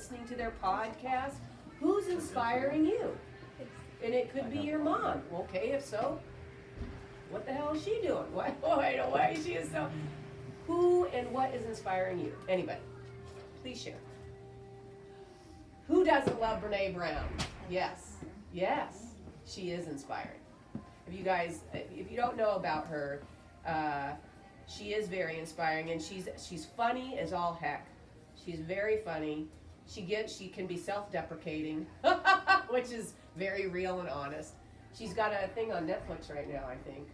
listening to their podcast. Who's inspiring you? And it could be your mom. Okay, if so, what the hell is she doing? Why is she so? Who and what is inspiring you? Anybody? Please share. Who doesn't love Brene Brown? Yes. Yes. She is inspiring. If you guys, if you don't know about her, she is very inspiring, and she's funny as all heck. She's very funny. She can be self-deprecating, which is very real and honest. She's got a thing on Netflix right now, I think.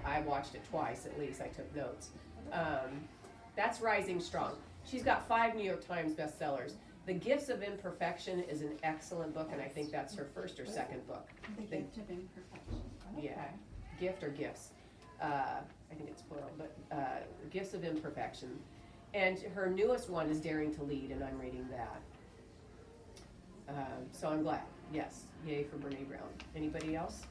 I watched it twice at least. I took notes. That's Rising Strong. She's got 5 New York Times bestsellers. The Gifts of Imperfection is an excellent book, and I think that's her first or second book. The Gift of Imperfection. Okay. Yeah, gift or gifts. I think it's plural, but Gifts of Imperfection. And her newest one is Daring to Lead, and I'm reading that. So I'm glad. Yes, yay for Brene Brown. Anybody else?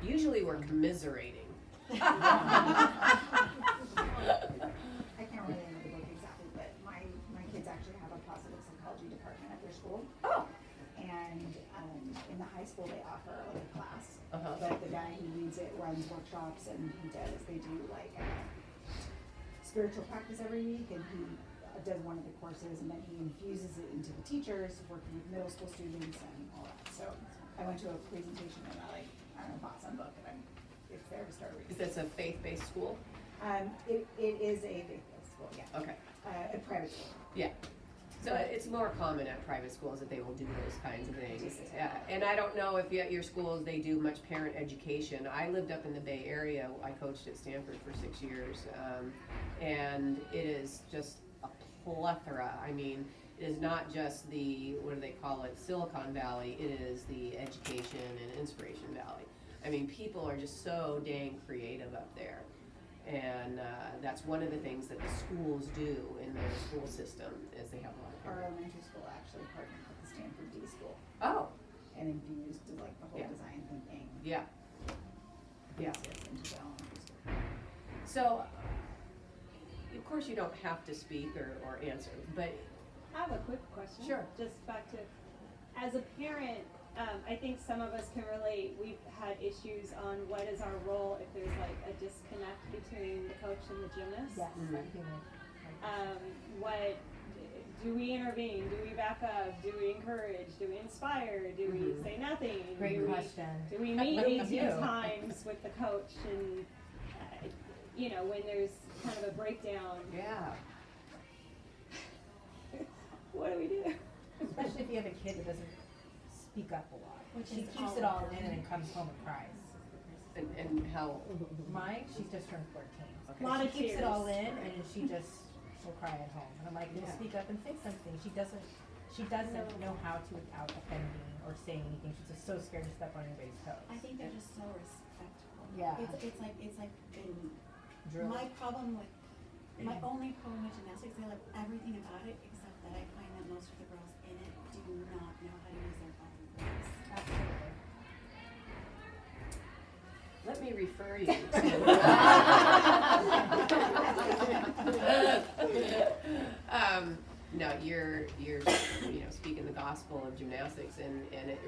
Usually we're commiserating. I can't really remember the book exactly, but my kids actually have a positive psychology department at their school. Oh. And in the high school they offer like a class. Uh-huh. But the guy who leads it runs workshops, and they do like spiritual practice every week, and he does one of the courses, and then he infuses it into the teachers, working with middle school students and all that. So I went to a presentation, and I bought some book, and it's there to start reading. Is this a faith-based school? It is a faith-based school, yeah. Okay. A private school. Yeah. So it's more common at private schools that they will do those kinds of things. And I don't know if at your schools they do much parent education. I lived up in the Bay Area. I coached at Stanford for 6 years. And it is just a plethora. I mean, it is not just the, what do they call it, Silicon Valley. It is the education and inspiration valley. I mean, people are just so dang creative up there. And that's one of the things that the schools do in their school system is they have a lot of Our elementary school actually partnered with the Stanford D School Oh, and infused like the whole Yeah. design thinking yeah. Yeah. into the elementary school. So, of course you don't have to speak or answer, but I have a quick question. Sure. Just back to, as a parent, I think some of us can relate. We've had issues on what is our role if there's like a disconnect between the coach and the gymnast. Yes, Mhm. I do. What do we intervene? Do we back up? Do we encourage? Do we inspire? Do we Mhm. say nothing? Great do question. do we meet We 18 do. times with the coach and when there's kind of a breakdown? yeah. What do we do? Especially if you have a kid that doesn't speak up a lot. Which She is keeps all it all of in them. and then comes home and cries. And how, Mine, she's just turned 14. okay. Lot She of keeps it tears. all in and then she'll cry at home. And I'm like, Yeah. speak up and say something. She doesn't know how to without offending or saying anything. She's just so scared to step on anybody's toes. I think they're just so respectful. Yeah. It's like in Drill. my only problem with gymnastics, I love everything about it except that I find that most of the girls in it do not know how to use their body voice. Absolutely. Let me refer you to. No, you're speaking the gospel of gymnastics, and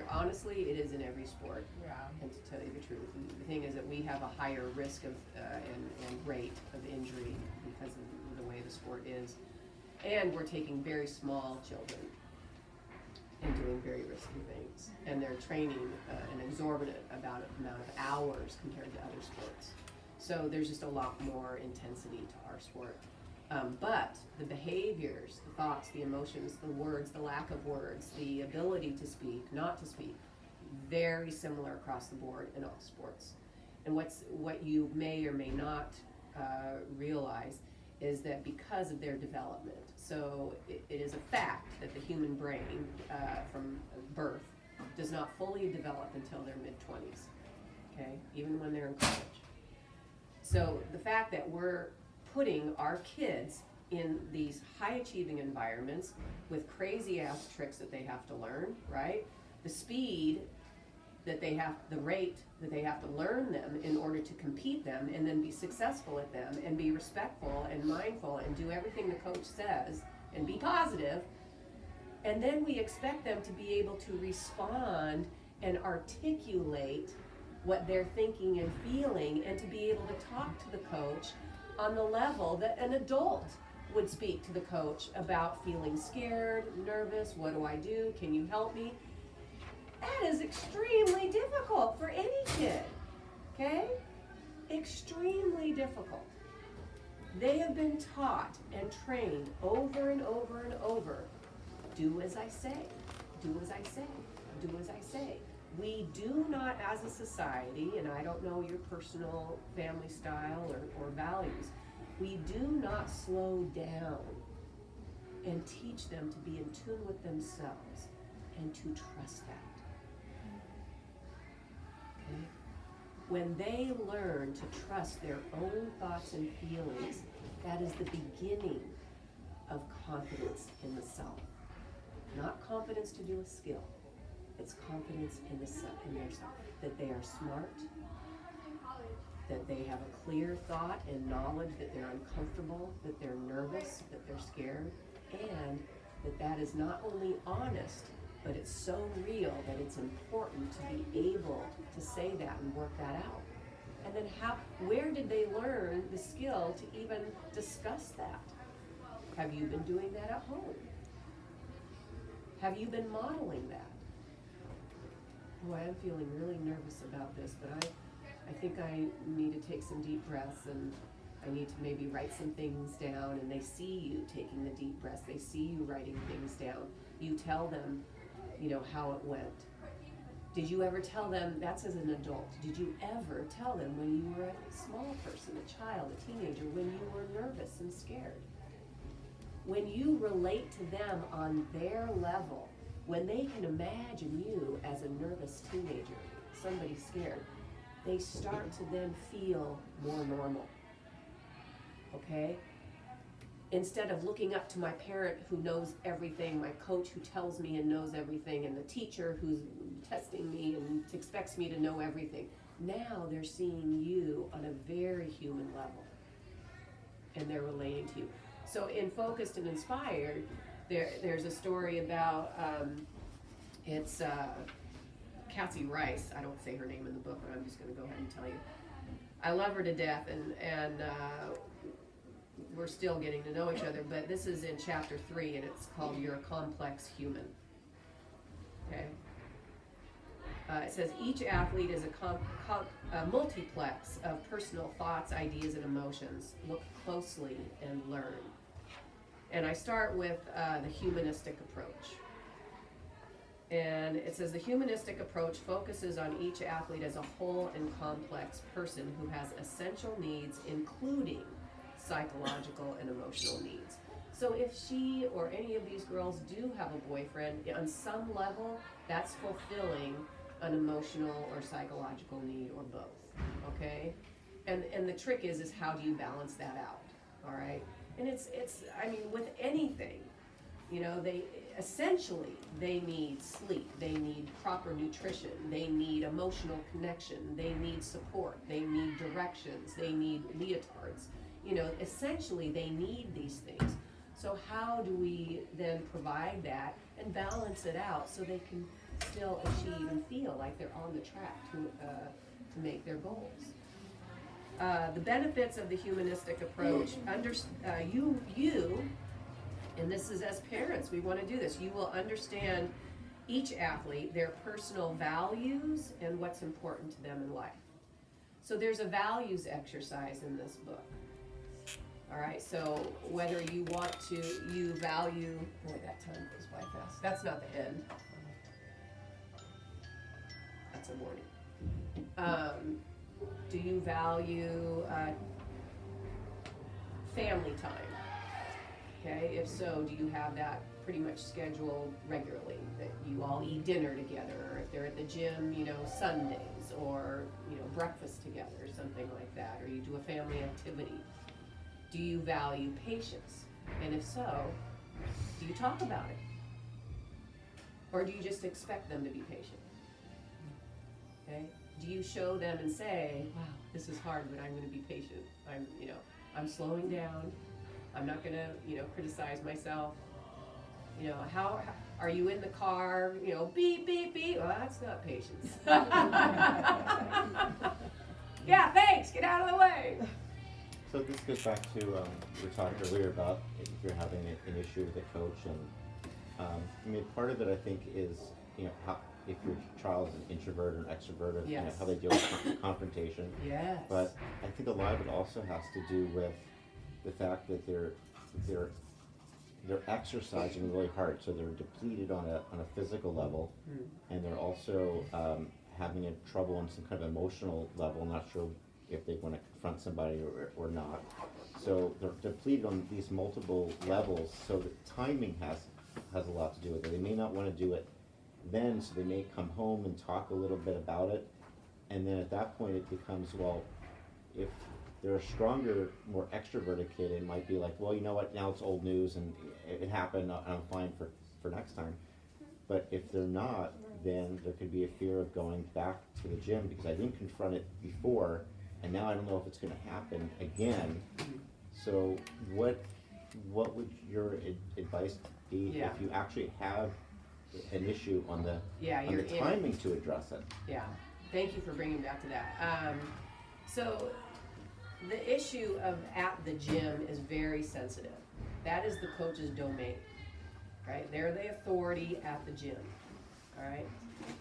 honestly, it is in every sport. Yeah. And to tell you the truth, the thing is that we have a higher risk of and rate of injury because of the way the sport is, and we're taking very small children and doing very risky things, and they're training an exorbitant amount of hours compared to other sports. So there's just a lot more intensity to our sport. But the behaviors, the thoughts, the emotions, the words, the lack of words, the ability to speak, not to speak, very similar across the board in all sports. And what you may or may not realize is that because of their development, so it is a fact that the human brain from birth does not fully develop until their mid-20s, okay, even when they're in college. So the fact that we're putting our kids in these high-achieving environments with crazy-ass tricks that they have to learn, right? The speed that they have, the rate that they have to learn them in order to compete them and then be successful at them and be respectful and mindful and do everything the coach says and be positive. And then we expect them to be able to respond and articulate what they're thinking and feeling, and to be able to talk to the coach on the level that an adult would speak to the coach about feeling scared, nervous, what do I do, can you help me? That is extremely difficult for any kid, okay? Extremely difficult. They have been taught and trained over and over and over, do as I say, do as I say, do as I say. We do not, as a society, and I don't know your personal family style or values, we do not slow down and teach them to be in tune with themselves and to trust that. Okay? When they learn to trust their own thoughts and feelings, that is the beginning of confidence in the self. Not confidence to do a skill. It's confidence in their self, that they are smart, that they have a clear thought and knowledge that they're uncomfortable, that they're nervous, that they're scared, and that is not only honest, but it's so real that it's important to be able to say that and work that out. And then where did they learn the skill to even discuss that? Have you been doing that at home? Have you been modeling that? Boy, I'm feeling really nervous about this, but I think I need to take some deep breaths, and I need to maybe write some things down, and they see you taking the deep breaths, they see you writing things down. You tell them, how it went. Did you ever tell them, that's as an adult, did you ever tell them when you were a small person, a child, a teenager, when you were nervous and scared? When you relate to them on their level, when they can imagine you as a nervous teenager, somebody scared, they start to then feel more normal, okay? Instead of looking up to my parent who knows everything, my coach who tells me and knows everything, and the teacher who's testing me and expects me to know everything. Now they're seeing you on a very human level, and they're relating to you. So in Focused and Inspired, there's a story about, it's Cassie Rice. I don't say her name in the book, but I'm just going to go ahead and tell you. I love her to death, and we're still getting to know each other, but this is in chapter 3, and it's called You're a Complex Human. Okay? It says, each athlete is a multiplex of personal thoughts, ideas, and emotions. Look closely and learn. And I start with the humanistic approach. And it says, the humanistic approach focuses on each athlete as a whole and complex person who has essential needs, including psychological and emotional needs. So if she or any of these girls do have a boyfriend, on some level, that's fulfilling an emotional or psychological need, or both, okay? And the trick is how do you balance that out, all right? And it's with anything, they essentially, they need sleep, they need proper nutrition, they need emotional connection, they need support, they need directions, they need leotards. Essentially they need these things. So how do we then provide that and balance it out so they can still achieve and feel like they're on the track to make their goals? The benefits of the humanistic approach, and this is as parents, we want to do this, you will understand each athlete, their personal values, and what's important to them in life. So there's a values exercise in this book. All right, so whether you want to, you value, boy, that time goes by fast. That's not the end. That's a warning. Do you value family time? Okay, if so, do you have that pretty much scheduled regularly, that you all eat dinner together, or if they're at the gym, Sundays, or, breakfast together, or something like that, or you do a family activity? Do you value patience? And if so, do you talk about it? Or do you just expect them to be patient? Okay? Do you show them and say, wow, this is hard, but I'm gonna be patient. I'm slowing down. I'm not gonna, criticize myself. How are you in the car, beep, beep, beep? Well, that's not patience. Yeah, thanks, get out of the way. So this goes back to, we were talking earlier about if you're having an issue with a coach, and part of it I think is, how, if your child is an introvert or an extrovert, or Yes. how they deal with confrontation. Yes. But I think a lot of it also has to do with the fact that they're exercising really hard, so they're depleted on a physical level, and they're also having a trouble on some kind of emotional level. Not sure if they want to confront somebody or not. So they're depleted on these multiple levels. So the timing has a lot to do with it. They may not want to do it then, so they may come home and talk a little bit about it, and then at that point it becomes, well, if they're a stronger, more extroverted kid, it might be like, well, you know what, now it's old news and it happened, I'm fine for next time. But if they're not, then there could be a fear of going back to the gym because I didn't confront it before, and now I don't know if it's going to happen again. So what would your advice be Yeah. if you actually have an issue on the You're in. timing to address it? Yeah, thank you for bringing back to that. So the issue of at the gym is very sensitive. That is the coach's domain, right? They're the authority at the gym, all right?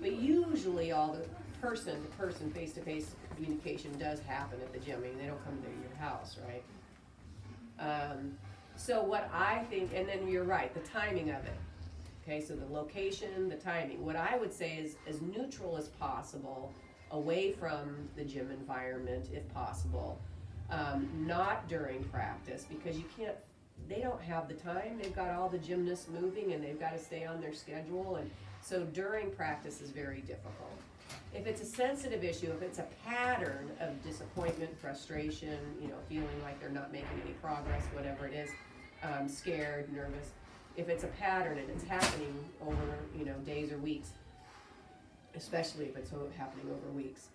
But usually all the person-to-person, face-to-face communication does happen at the gym. I mean, they don't come to your house, right? So what I think, and then you're right, the timing of it. Okay, so the location, the timing. What I would say is as neutral as possible, away from the gym environment if possible. Not during practice, because they don't have the time. They've got all the gymnasts moving and they've got to stay on their schedule, and so during practice is very difficult. If it's a sensitive issue, if it's a pattern of disappointment, frustration, feeling like they're not making any progress, whatever it is, scared, nervous, if it's a pattern and it's happening over, days or weeks, especially if it's happening over weeks,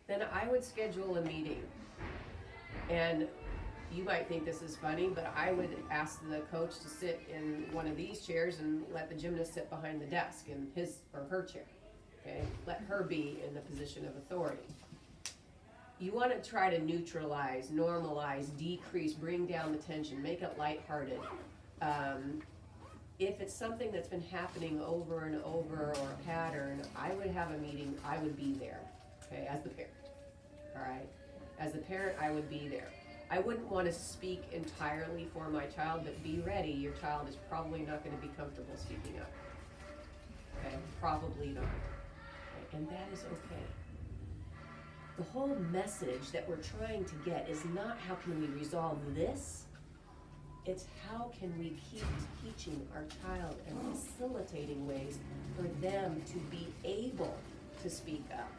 then I would schedule a meeting. And you might think this is funny, but I would ask the coach to sit in one of these chairs and let the gymnast sit behind the desk in his or her chair. Okay? Let her be in the position of authority. You want to try to neutralize, normalize, decrease, bring down the tension, make it lighthearted. If it's something that's been happening over and over or a pattern, I would have a meeting, I would be there, okay, as the parent, all right? As the parent, I would be there. I wouldn't want to speak entirely for my child, but be ready, your child is probably not going to be comfortable speaking up, okay? Probably not, okay? And that is okay. The whole message that we're trying to get is not how can we resolve this, it's how can we keep teaching our child and facilitating ways for them to be able to speak up.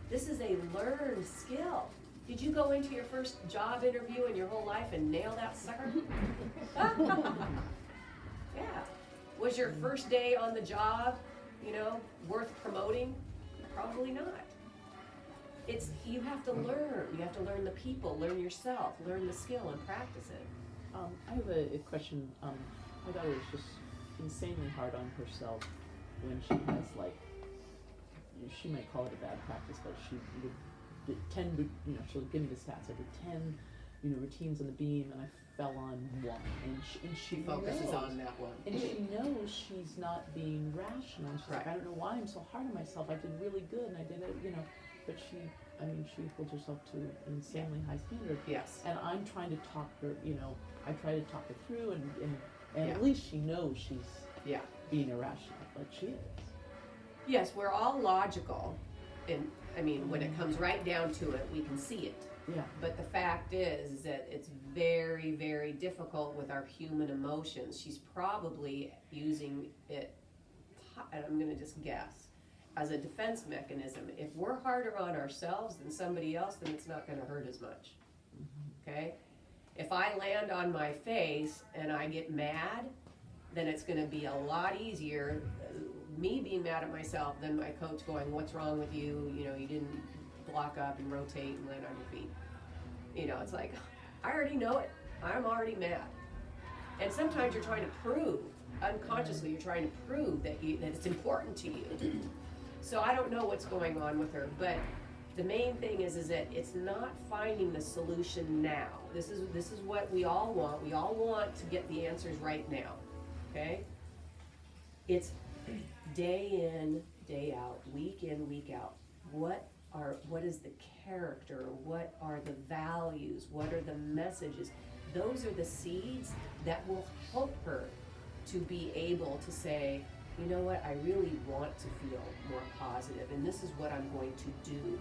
This is a learned skill. Did you go into your first job interview in your whole life and nail that sucker? Yeah. Was your first day on the job, worth promoting? Probably not. You have to learn. You have to learn the people, learn yourself, learn the skill and practice it. I have a question. My daughter is just insanely hard on herself when she has she might call it a bad practice, but she would do 10, she'll give me the stats. I did 10, routines on the beam, and I fell on one. And she focuses knows, on that one. and she knows she's not being rational. And she's like, Right. I don't know why I'm so hard on myself. I did really good, and I did it, but she holds herself to an insanely high standard. Yes. And I'm trying to talk her, I try to talk her through, and Yeah. at least she knows she's Yeah. being irrational, but she is. Yes, we're all logical. And when it comes right down to it, we can see it. Yeah. But the fact is that it's very, very difficult with our human emotions. She's probably using it, and I'm going to just guess, as a defense mechanism. If we're harder on ourselves than somebody else, then it's not going to hurt as much. Okay? If I land on my face and I get mad, then it's going to be a lot easier me being mad at myself, then my coach going, what's wrong with you? You know, you didn't block up and rotate and land on your feet. You know, it's like, I already know it. I'm already mad. And sometimes you're trying to prove, unconsciously, you're trying to prove that it's important to you. So I don't know what's going on with her, but the main thing is that it's not finding the solution now. This is what we all want. We all want to get the answers right now, okay? It's day in, day out, week in, week out. What is the character? What are the values? What are the messages? Those are the seeds that will help her to be able to say, you know what, I really want to feel more positive, and this is what I'm going to do.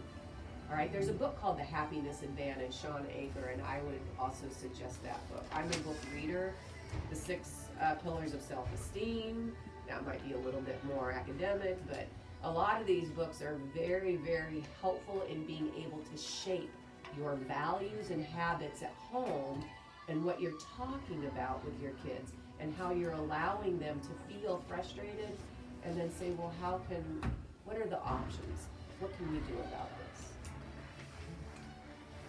All right, there's a book called The Happiness Advantage, Sean Aker, and I would also suggest that book. I'm a book reader. The 6 Pillars of Self-Esteem. That might be a little bit more academic, but a lot of these books are very, very helpful in being able to shape your values and habits at home and what you're talking about with your kids and how you're allowing them to feel frustrated and then say, well, what are the options? What can we do about this?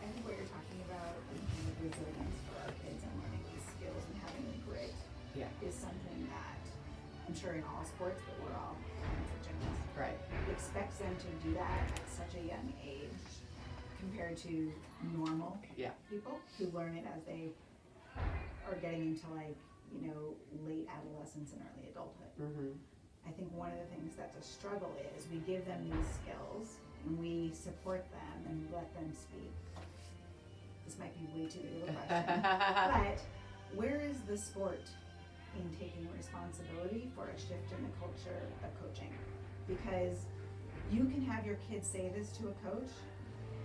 I think what you're talking about, the resilience for our kids and learning these skills and having the grit Yeah. is something that I'm sure in all sports, but we're all parents of gymnasts, Right. expects them to do that at such a young age compared to normal Yeah. people who learn it as they are getting into late adolescence and early adulthood. Mm-hmm. I think one of the things that's a struggle is we give them these skills and we support them and we let them speak. This might be way too big of a question, but where is the sport in taking responsibility for a shift in the culture of coaching? Because you can have your kids say this to a coach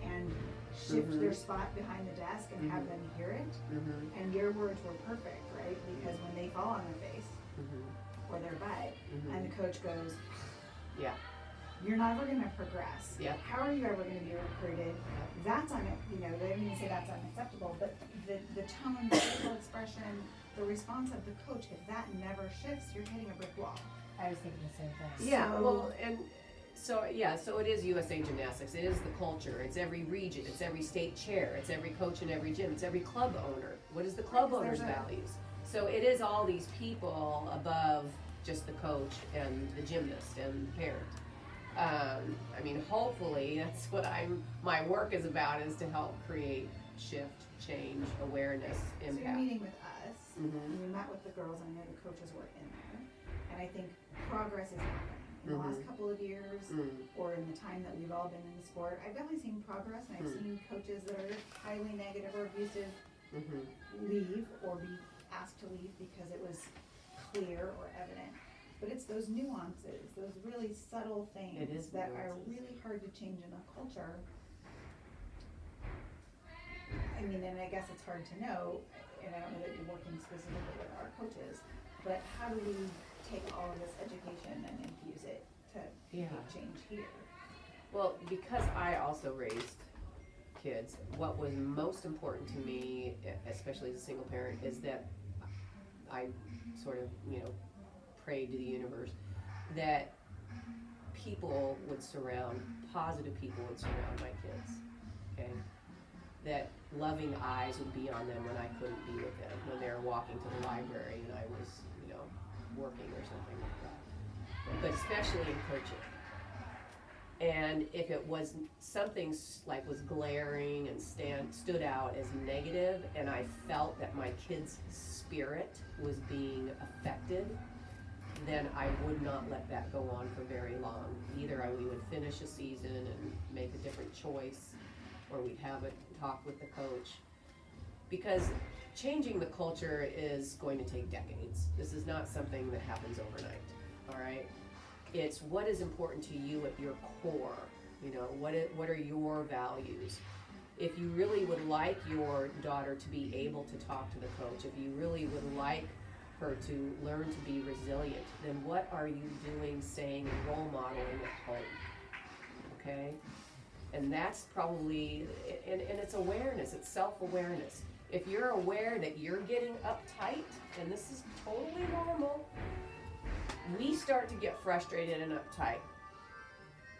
and shift their spot behind the desk and have them hear it, Mm-hmm. and your words were perfect, right? Because when they fall on their face Mm-hmm. or their butt, Mm-hmm. and the coach goes, Yeah. you're never going to progress. Yeah. How are you ever going to be recruited? That's they don't even say that's unacceptable, but the tone, the facial expression, the response of the coach, if that never shifts, you're hitting a brick wall. I was thinking the same thing. Yeah, So- well, and so it is USA Gymnastics. It is the culture. It's every region. It's every state chair. It's every coach in every gym. It's every club owner. What is the club Right, 'cause owner's there's a- values? So it is all these people above just the coach and the gymnast and the parent. I mean, hopefully that's what my work is about, is to help create shift, change, awareness, So you're impact. meeting with us, Mhm. and we met with the girls, and I know the coaches were in there, and I think progress is happening. In the last Mhm. couple of years, Mm, or in the time that we've all been in the sport, I've definitely seen progress, and I've seen coaches that are highly negative or abusive mhm. leave or be asked to leave because it was clear or evident. But it's those nuances, those really subtle things It is that are nuances. really hard to change in a culture. I mean, and I guess it's hard to know, and I don't know that you're working specifically with our coaches, but how do we take all of this education and infuse it to Yeah. make change here? Well, because I also raised kids, what was most important to me, especially as a single parent, is that I sort of, prayed to the universe that positive people would surround my kids, okay? That loving eyes would be on them when I couldn't be with them, when they were walking to the library and I was, working or something like that. But especially in coaching. And if it was something was glaring and stood out as negative, and I felt that my kid's spirit was being affected, then I would not let that go on for very long. Either we would finish a season and make a different choice, or we'd have a talk with the coach. Because changing the culture is going to take decades. This is not something that happens overnight, all right? It's what is important to you at your core. What are your values? If you really would like your daughter to be able to talk to the coach, if you really would like her to learn to be resilient, then what are you doing, saying, and role modeling at home? Okay? And that's probably, and it's awareness, it's self-awareness. If you're aware that you're getting uptight, and this is totally normal, we start to get frustrated and uptight,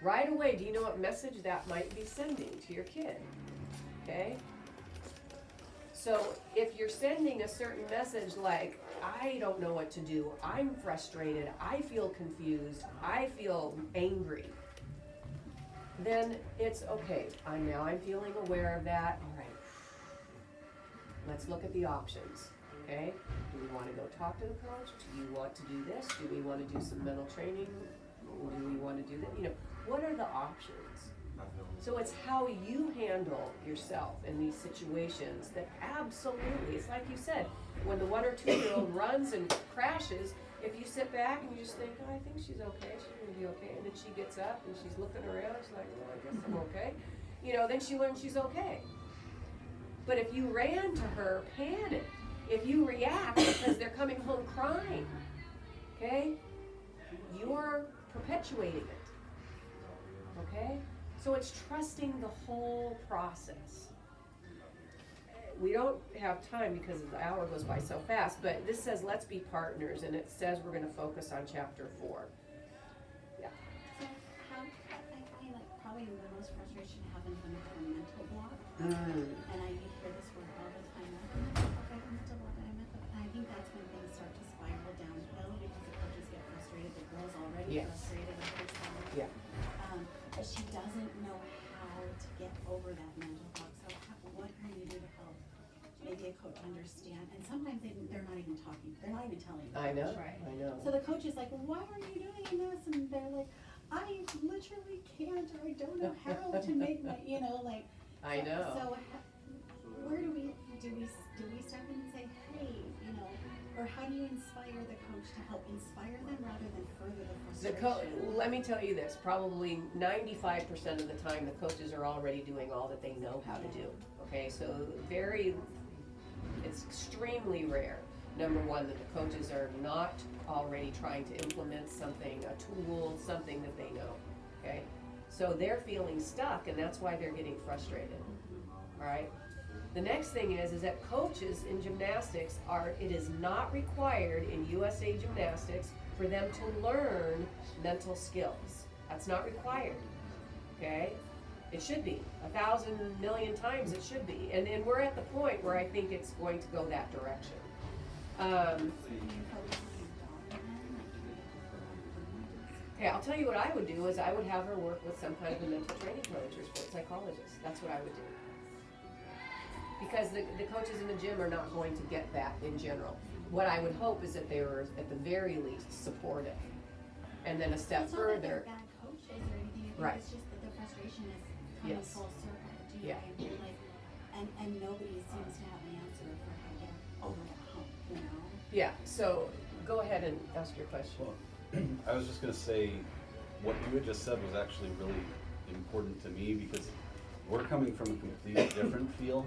right away, do you know what message that might be sending to your kid? Okay? So if you're sending a certain message like, I don't know what to do, I'm frustrated, I feel confused, I feel angry, then it's okay. I'm feeling aware of that. All right. Let's look at the options. Okay? Do we want to go talk to the coach? Do you want to do this? Do we want to do some mental training? Do we want to do that? You know, what are the options? So it's how you handle yourself in these situations that absolutely, it's like you said, when the 1 or 2 year old runs and crashes, if you sit back and you just think, oh, I think she's okay, she's gonna be okay, and then she gets up and she's looking around, she's like, well, I guess I'm okay. You know, then she learns she's okay. But if you ran to her panicked, if you react because they're coming home crying, okay, you're perpetuating it, okay? So it's trusting the whole process. We don't have time because the hour goes by so fast, but this says let's be partners, and it says we're gonna focus on chapter 4. Yeah. So how, I find like probably the most frustration happens when I have a mental block. And I hear this word all the time, like, mental block, mental block. And I think that's when things start to spiral downhill because the coaches get frustrated, the girl's already Yes. frustrated with herself. Yeah. But she doesn't know how to get over that mental block. So what can you do to help maybe a coach understand? And sometimes they're not even talking, they're not even telling the I know, coach. I know. So the coach is like, well, why are you doing this? And they're like, I literally can't, or I don't know how to make my, you know, like. I know. So where do we step in and say, hey, you know, or how do you inspire the coach to help inspire them rather than further the frustration? Let me tell you this, probably 95% of the time, the coaches are already doing all that they know how to do. Okay, so it's extremely rare, number one, that the coaches are not already trying to implement something, a tool, something that they know, okay? So they're feeling stuck, and that's why they're getting frustrated, all right? The next thing is that coaches in gymnastics it is not required in USA Gymnastics for them to learn mental skills. That's not required, okay? It should be. 1,000 million times it should be. And we're at the point where I think it's going to go that direction. Do you focus on your daughter then? Like, do you work on improvements? Okay, I'll tell you what I would do is I would have her work with some kind of a mental training coach or sports psychologist. That's what I would do. Because the coaches in the gym are not going to get that in general. What I would hope is that they were, at the very least, supportive. And then a step It's not that further, they're bad coaches or anything, I think Right. it's just that the frustration is coming Yes. full circle. Do you Yeah. know what I mean? Like, and nobody seems to have an answer for how to get over that hump, you know? yeah, so go ahead and ask your question. I was just gonna say, what you had just said was actually really important to me because we're coming from a completely different feel.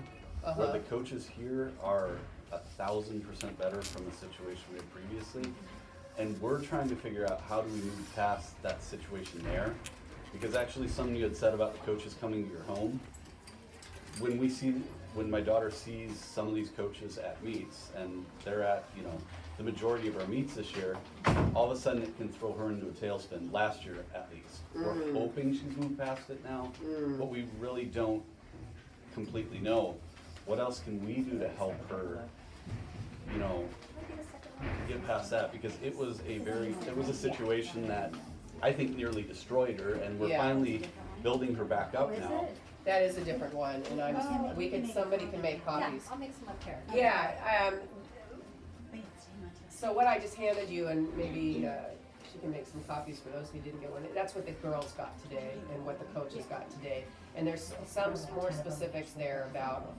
Where the coaches here are 1,000% better from the situation we had previously. And we're trying to figure out how do we move past that situation there. Because actually something you had said about the coaches coming to your home, when my daughter sees some of these coaches at meets and they're at, you know, the majority of our meets this year, all of a sudden it can throw her into a tailspin, last year at least. We're hoping she's moved past it now, but we really don't completely know. What else can we do to help her, you know, get past that? Because it was a situation that I think nearly destroyed her, and we're Yeah. finally building her back up now. That is a different one, and somebody can make copies. Yeah, I'll make some up here. Yeah, Wait, it's too much. so what I just handed you, and maybe she can make some copies for those who didn't get one, that's what the girls got today and what the coaches got today. And there's some more specifics there about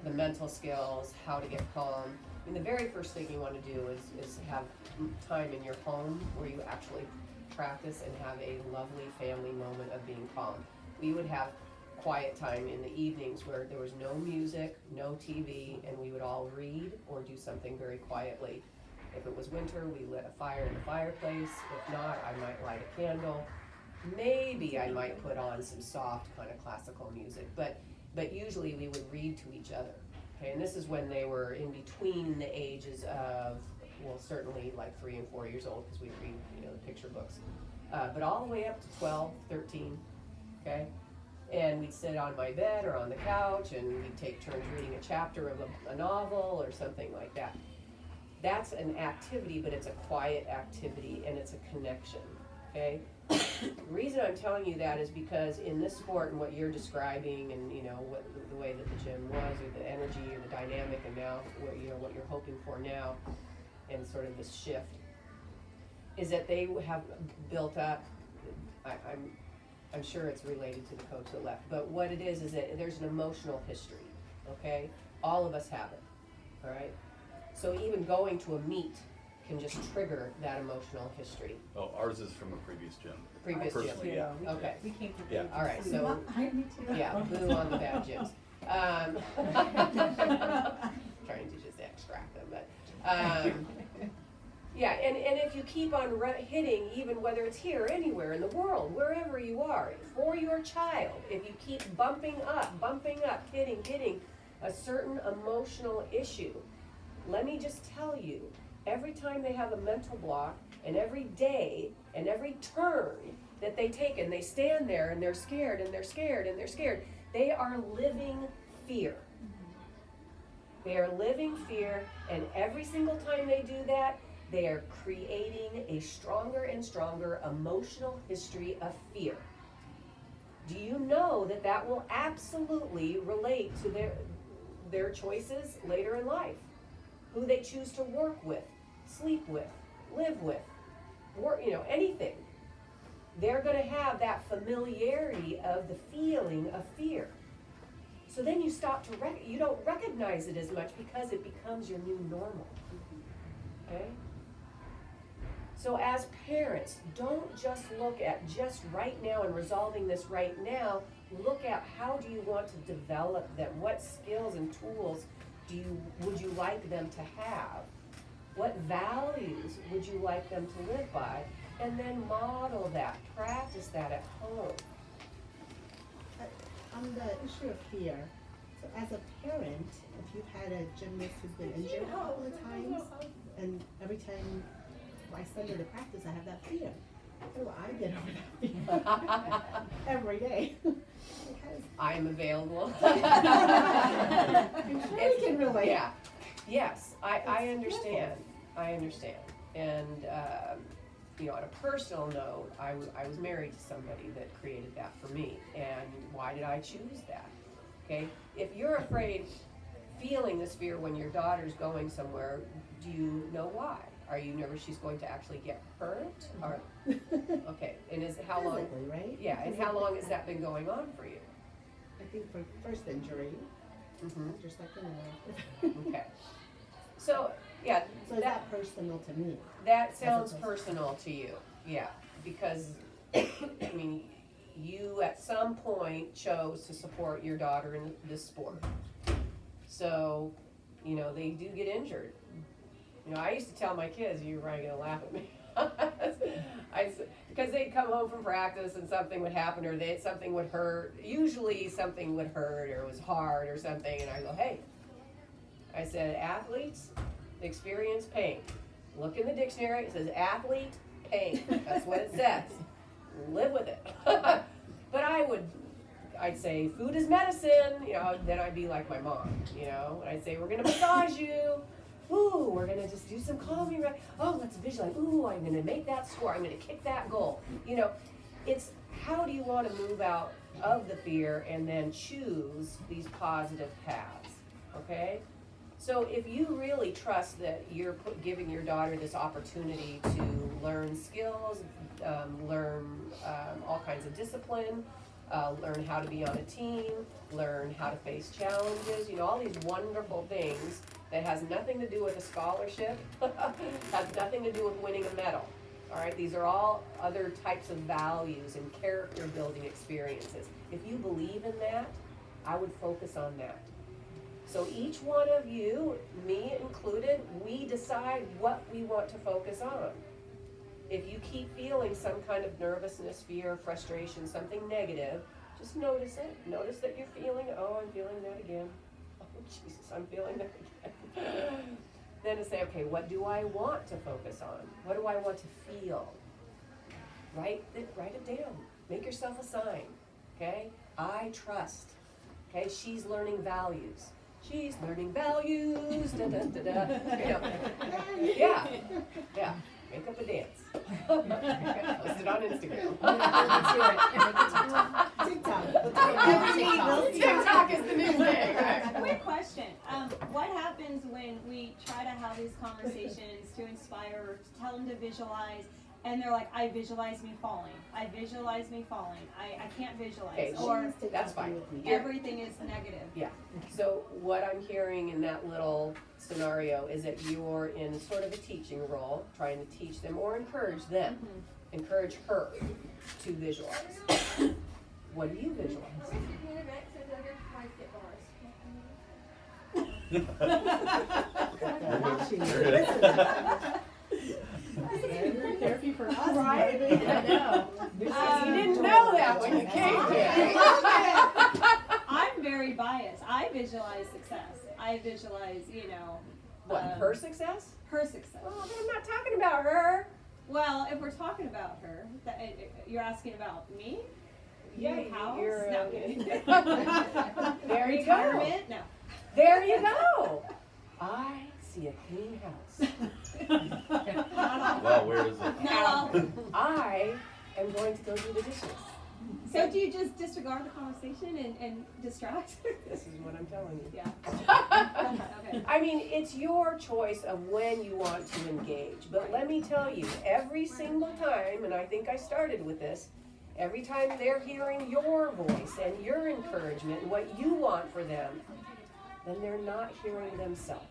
the mental skills, how to get calm. I mean, the very first thing you want to do is have time in your home where you actually practice and have a lovely family moment of being calm. We would have quiet time in the evenings where there was no music, no TV, and we would all read or do something very quietly. If it was winter, we lit a fire in the fireplace. If not, I might light a candle. Maybe I might put on some soft kind of classical music, but usually we would read to each other. Okay, and this is when they were in between the ages of well, certainly like 3 and 4 years old, because we read, you know, the picture books. But all the way up to 12, 13, okay? And we'd sit on my bed or on the couch, and we'd take turns reading a chapter of a novel or something like that. That's an activity, but it's a quiet activity, and it's a connection, okay? The reason I'm telling you that is because in this sport and what you're describing, and you know what the way that the gym was, or the energy, or the dynamic, and now what you know what you're hoping for now, and sort of this shift, is that they have built up. I'm sure it's related to the coach that left, but what it is that there's an emotional history. Okay, all of us have it. All right, so even going to a meet can just trigger that emotional history. Oh, ours is from a previous gym. Previous gym. Personally, yeah. Okay. We came to. Yeah. All right, so Me too. yeah, boo on the bad gyms. Trying to just extract them, but yeah, and if you keep on hitting, even whether it's here, anywhere in the world, wherever you are, for your child, if you keep bumping up, hitting a certain emotional issue, let me just tell you, every time they have a mental block, and every day, and every turn that they take, and they stand there, and they're scared, and they're scared, and they're scared, they are living fear. They are living fear, and every single time they do that, they are creating a stronger and stronger emotional history of fear. Do you know that that will absolutely relate to their choices later in life? Who they choose to work with, sleep with, live with, work, you know, anything. They're going to have that familiarity of the feeling of fear. So then you stop to you don't recognize it as much because it becomes your new normal. Okay? So as parents, don't just look at just right now and resolving this right now. Look at how do you want to develop them? What skills and tools would you like them to have? What values would you like them to live by? And then model that, practice that at home. On the issue of fear, so as a parent, if you've had a gymnast who's been injured a couple of times, and every time I send her to practice, I have that fear. How do I get over that fear? Every day. Because I am available. I'm sure you can relate. Yeah, yes, I understand, I understand. And, you know, on a personal note, I was married to somebody that created that for me. And why did I choose that? Okay, if you're afraid, feeling this fear when your daughter's going somewhere, do you know why? Are you nervous she's going to actually get hurt? Or, okay, and how long? Physically, right? Yeah, and how long has that been going on for you? I think for first injury, Mm-hmm. just like the Okay. So, yeah, So is that personal to me? that sounds As opposed personal to you, yeah, because, I mean, you at some point chose to support your daughter in this sport. So, you know, they do get injured. You know, I used to tell my kids, you're probably gonna laugh at me. Because they'd come home from practice and something would happen, or something would hurt. Usually something would hurt, or it was hard or something, and I go, hey, I said, athletes experience pain. Look in the dictionary, it says athlete pain. That's what it says. Live with it. But I'd say food is medicine, you know, then I'd be like my mom, you know, and I'd say we're gonna massage you. Ooh, we're gonna just do some calming. Oh, let's visualize. Ooh, I'm gonna make that score. I'm gonna kick that goal. You know, it's how do you want to move out of the fear and then choose these positive paths, okay? So if you really trust that you're giving your daughter this opportunity to learn skills, learn all kinds of discipline, learn how to be on a team, learn how to face challenges, you know, all these wonderful things that has nothing to do with a scholarship, has nothing to do with winning a medal. All right, these are all other types of values and character building experiences. If you believe in that, I would focus on that. So each one of you, me included, we decide what we want to focus on. If you keep feeling some kind of nervousness, fear, frustration, something negative, just notice it. Notice that you're feeling, oh, I'm feeling that again. Oh, Jesus, I'm feeling that again. then to say, okay, what do I want to focus on? What do I want to feel? Write it down. Make yourself a sign, okay? I trust, okay? She's learning values. She's learning values, da da da da. You know. Yeah, yeah. Make up a dance. Post it on Instagram. TikTok. TikTok is the new thing, right? Quick question. What happens when we try to have these conversations to inspire or to tell them to visualize, and they're like, I visualize me falling. I visualize me falling. I can't visualize. Okay, Or that's fine. everything is negative. Yeah, so what I'm hearing in that little scenario is that you're in sort of a teaching role, trying to teach them or encourage them, encourage her to visualize. What do you visualize? Watching There it. it is. Very therapy for us. Right? I know. You didn't know that when you came here. I'm very biased. I visualize success. I visualize, What, her success? her success. Oh, but I'm not talking about her. Well, if we're talking about her, you're asking about me? Yeah, New house? you're, No, kidding. There you go. Retirement? No. There you go. I see a clean house. Well, where is it? No. I am going to go do the dishes. So do you just disregard the conversation and distract? This is what I'm telling you. Yeah. Okay. I mean, it's your choice of when you want to engage. But let me tell you, every single time, and I think I started with this, every time they're hearing your voice and your encouragement and what you want for them, then they're not hearing themselves.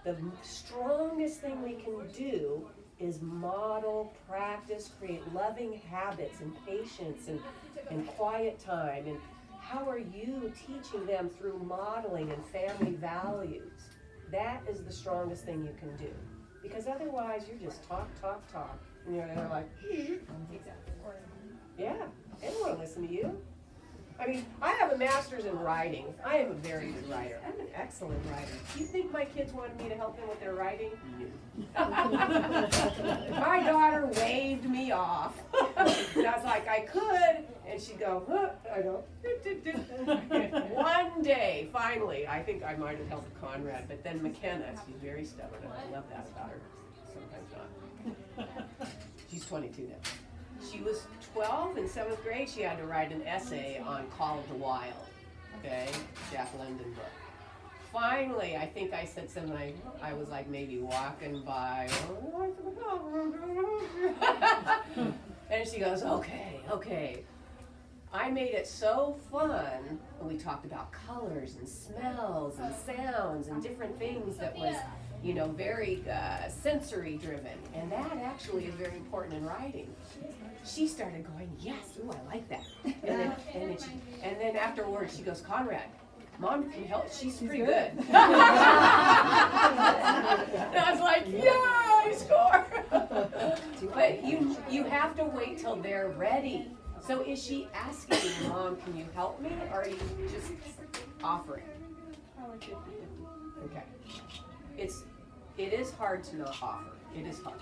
The strongest thing we can do is model, practice, create loving habits and patience and quiet time. And how are you teaching them through modeling and family values? That is the strongest thing you can do. Because otherwise you're just talk. And they're like, yeah, they don't want to listen to you. I mean, I have a master's in writing. I am a very good writer. I'm an excellent writer. Do you think my kids wanted me to help them with their writing? My daughter waved me off. And I was like, I could. And she'd go, huh? I go, One day, finally, I think I might have helped Conrad, but then McKenna, she's very stubborn, and I love that about her. Sometimes not. She's 22 now. She was 12 in 7th grade. She had to write an essay on Call of the Wild, okay, Jack London book. Finally, I think I said something, I was like maybe walking by, and she goes, okay. I made it so fun, and we talked about colors and smells and sounds and different things that was, very sensory driven, and that actually is very important in writing. She started going, yes, ooh, I like that. And then afterwards she goes, Conrad, Mom can help, she's pretty good. And I was like, yeah, I score. But you have to wait till they're ready. So is she asking you, Mom, can you help me? Or are you just offering? Probably 50-50. Okay. It is hard to not offer. It is hard.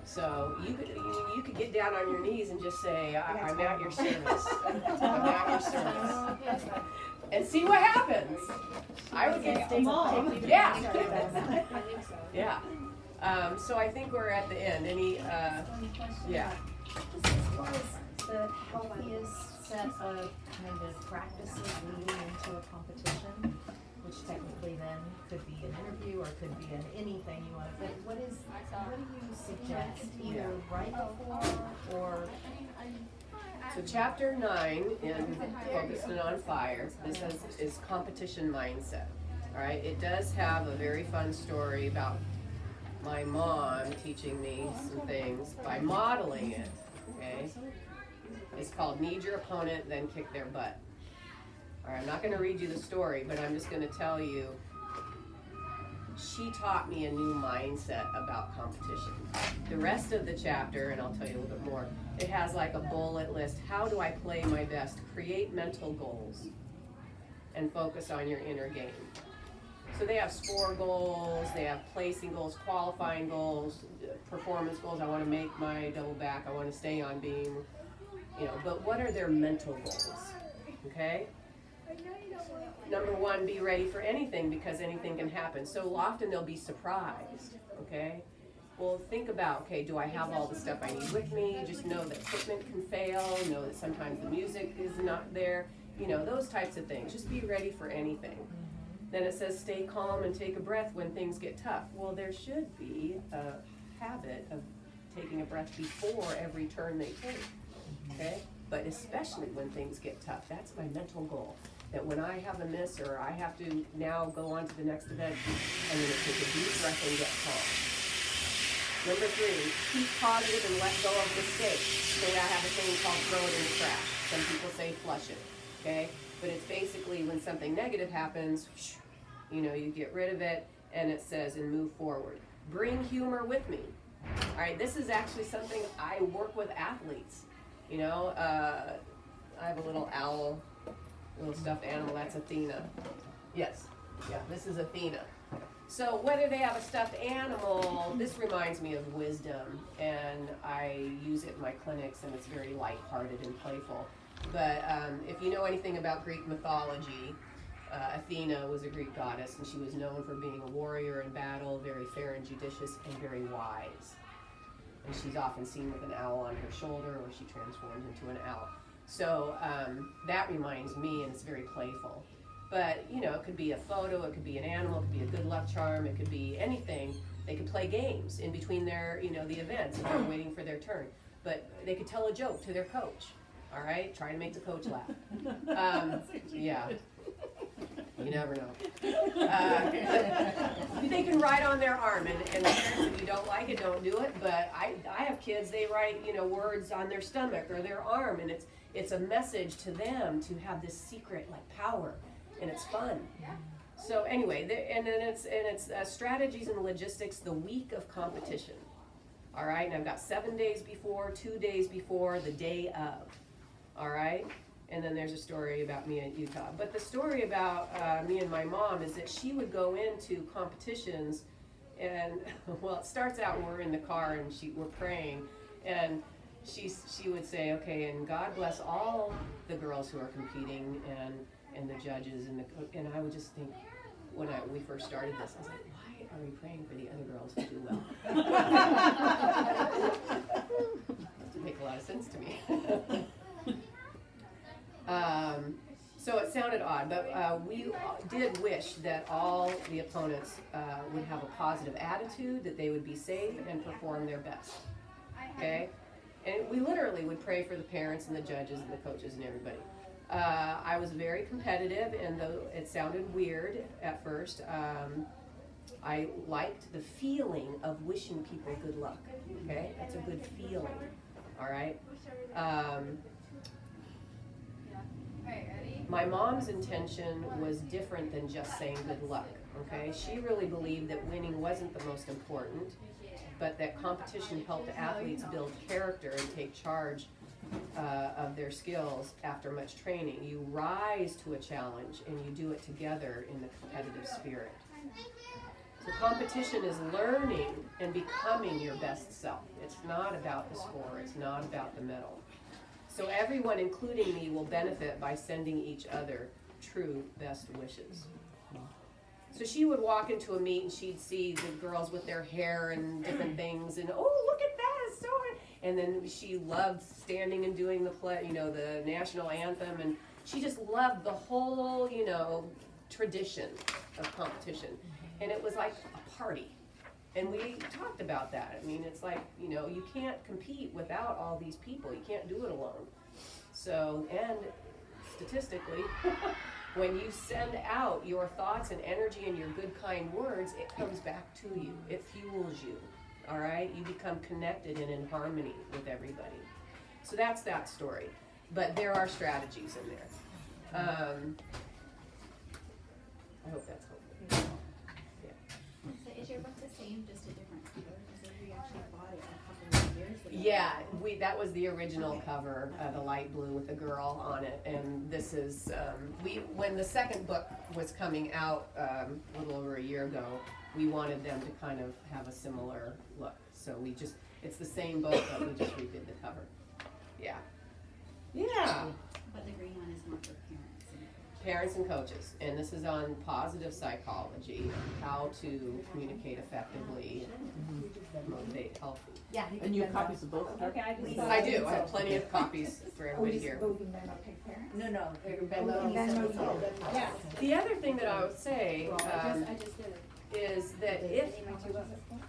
So you could get down on your knees and just say, I'm at your service. I'm at your service. And see what happens. I would get yeah. Yeah. So I think we're at the end. Any yeah. Just as far as the healthiest set of kind of practices leading into a competition, which technically then could be an interview or could be an anything you want to, but what do you suggest? Either right before or? So chapter 9 in Focusing on Fire, this is competition mindset. All right, it does have a very fun story about my mom teaching me some things by modeling it. Okay, it's called Need Your Opponent, Then Kick Their Butt. All right, I'm not going to read you the story, but I'm just going to tell you. She taught me a new mindset about competition. The rest of the chapter, and I'll tell you a little bit more, it has like a bullet list. How do I play my best? Create mental goals and focus on your inner game. So they have score goals, they have placing goals, qualifying goals, performance goals. I want to make my double back, I want to stay on beam, you know, but what are their mental goals? Okay? Number one, be ready for anything because anything can happen. So often they'll be surprised, okay? Well, think about, okay, do I have all the stuff I need with me? Just know that equipment can fail, know that sometimes the music is not there, you know, those types of things. Just be ready for anything. Then it says stay calm and take a breath when things get tough. Well, there should be a habit of taking a breath before every turn they take, okay? But especially when things get tough, that's my mental goal. That when I have a miss or I have to now go on to the next event, I'm gonna take a deep breath and get calm. Number 3, keep positive and let go of mistakes. So I have a thing called throw it in the trash. Some people say flush it, okay? But it's basically when something negative happens, you know, you get rid of it and it says and move forward. Bring humor with me. All right, this is actually something I work with athletes. You know, I have a little owl, little stuffed animal, that's Athena. Yes, yeah, this is Athena. So whether they have a stuffed animal, this reminds me of wisdom, and I use it in my clinics, and it's very lighthearted and playful. But if you know anything about Greek mythology, Athena was a Greek goddess, and she was known for being a warrior in battle, very fair and judicious, and very wise. And she's often seen with an owl on her shoulder, or she transforms into an owl. So that reminds me, and it's very playful. But, you know, it could be a photo, it could be an animal, it could be a good luck charm, it could be anything. They could play games in between their, you know, the events if they're waiting for their turn. But they could tell a joke to their coach, all right? Try to make the coach laugh. Yeah. You never know. They can write on their arm, and parents, if you don't like it, don't do it. But I have kids, they write, you know, words on their stomach or their arm, and it's a message to them to have this secret, like, power. And it's fun. So anyway, and it's strategies and logistics the week of competition. All right, and I've got 7 days before, 2 days before, the day of. All right, and then there's a story about me in Utah. But the story about me and my mom is that she would go into competitions, and well, it starts out when we're in the car and we're praying, and she would say, okay, and God bless all the girls who are competing and the judges and I would just think when we first started this, I was like, why are we praying for the other girls to do well? Doesn't make a lot of sense to me. So it sounded odd, but we did wish that all the opponents would have a positive attitude, that they would be safe and perform their best. Okay? And we literally would pray for the parents and the judges and the coaches and everybody. I was very competitive, and though it sounded weird at first, I liked the feeling of wishing people good luck, okay? That's a good feeling, all right? My mom's intention was different than just saying good luck, okay? She really believed that winning wasn't the most important, but that competition helped athletes build character and take charge of their skills after much training. You rise to a challenge and you do it together in the competitive spirit. So competition is learning and becoming your best self. It's not about the score, it's not about the medal. So everyone, including me, will benefit by sending each other true best wishes. So she would walk into a meet and she'd see the girls with their hair and different things, and oh, look at that, it's so. And then she loved standing and doing the play, you know, the national anthem, and she just loved the whole, you know, tradition of competition. And it was like a party. And we talked about that. I mean, it's like, you know, you can't compete without all these people. You can't do it alone. So, and statistically, when you send out your thoughts and energy and your good, kind words, it comes back to you. It fuels you. All right? You become connected and in harmony with everybody. So that's that story. But there are strategies in there. I hope that's helpful. Yeah. So is your book the same, just a different cover? Because we actually bought it a couple of years ago. Yeah, that was the original cover, the light blue with the girl on it, and this is, when the second book was coming out, a little over a year ago, we wanted them to kind of have a similar look, so it's the same book, but we just redid the cover. Yeah. Yeah. But the green one is more for parents. Parents and coaches, and this is on positive psychology, how to communicate effectively and motivate healthy. Yeah. And you have copies of both? Okay, I just. I do, I have plenty of copies for everybody here. Voting Venmo pick parents. No, Venmo, Yeah, the other thing that I would say, I just did it. is that if, 38 for both of them.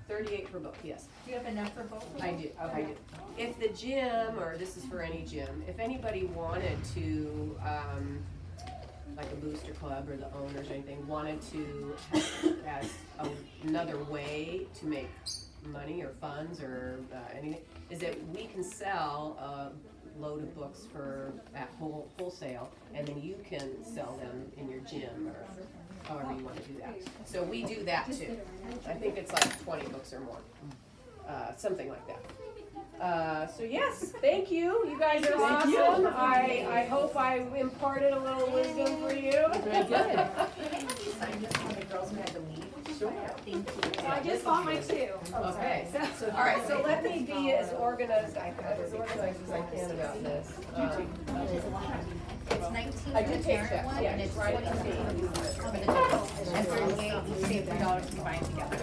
38 for both, yes, Do you have enough for both of them? I do, I do. If the gym, or this is for any gym, if anybody wanted to, like a booster club or the owners or anything, wanted to have as another way to make money or funds or anything, is that we can sell a load of books at wholesale, and then you can sell them in your gym or however you wanna do that. So we do that too. I think it's like 20 books or more, something like that. So yes, thank you. You guys are awesome. I hope I imparted a little wisdom for you. Very good. You signed this one, the girls who had to leave. Sure. Thank you. I just bought my two. Okay, all right, so let me be as organized as I can about this. It's 19 I for do the take parent checks, one, yeah, and it's just write it 20 down. for the couples. And 38, you save $3 combined together.